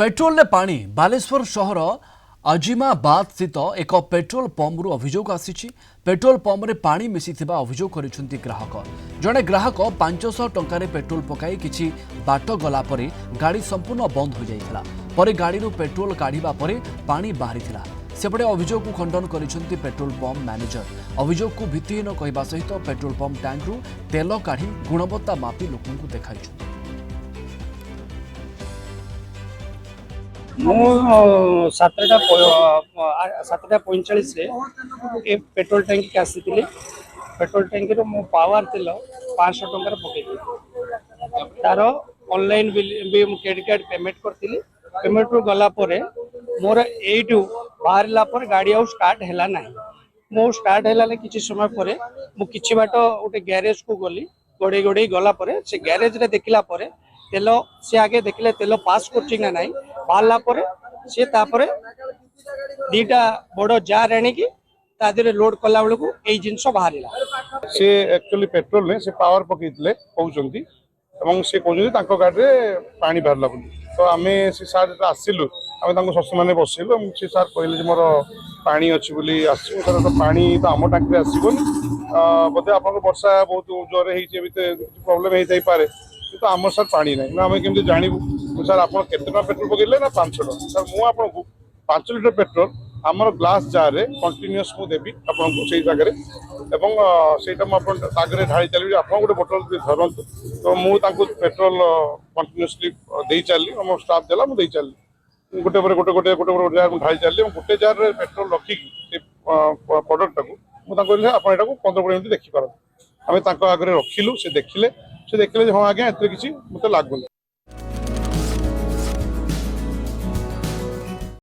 Petrol ने पानी बालेश्वर सहर अजिमाबाद स्थित एक पेट्रोल पंपरू अभियोग आसी पेट्रोल पंप में पानी मिसी अभियोग कर ग्राहक जड़े ग्राहक 500 टंकार पेट्रोल पकाई किछि बाट गला परे गाड़ी संपूर्ण बंद हो जाइथिला परे गाड़ी पेट्रोल काढ़िबा परे पानी बाहरी सेपटे अभियोग को खंडन कर पेट्रोल पंप मैनेजर अभियोग को भित्तिहीन कहवा सहित पेट्रोल पंप टैंक्रु तेल काढ़ी गुणवत्ता मापी लोक देखाई सातटा 45 रे पेट्रोल टैंक के आसी पेट्रोल टैंक मो पावर तेल 500 टंकार पकई तार ऑनलाइन भी क्रेडिट कार्ड पेमेंट करती पेमेंट रू गला मोर एटू बाहर गाड़ी आउ स्टार्ट है ना मो स्टार्ट है कि समय पर मुझे बाट गोटे ग्यारेज को गली गोड़े गोड़े गला से ग्यारेज रे देखला तेल से आगे देखले तेल पास कर ना बाहर सी दीटा बड़ जार आनिकी लोड कला बेलू यही जिनस बाहर से एक्चुअली पेट्रोल ने से पावर पकईले कहते से कहते गाड़ी में पानी बाहर तो आम से सार आसलु आम शशु मैंने बसलु से सार कहले मोर पानी अच्छी बोली आसर तो पानी तो आम टांकी आसबनी बोधे आप वर्षा बहुत जोर प्रोब्लेम हो जाए तो आम सर पानी ना आम केमती जानू सर आप पेट्रोल पकड़े ना 500 टका सर मुझे 5 लिटर पेट्रोल आमर ग्लास जार रे कंटिन्यूअस मु देवी आपको से जगह मुझे ढाई चलि आप गोटे बोतल धरतु तो मुझे पेट्रोल कंटिन्यूअसली दे चलि आम स्टाफ देला मुझे चलि गोटे गोटे गोटे गोटे गोटे जार ढाई चलि गोटे जार पेट्रोल रखिकी प्रडक्ट मुझे आप 15-20 मिनट देखिपार आम आगे रखिलु से देखिले हाँ आज्ञा एत किसी मतलब लगुनि।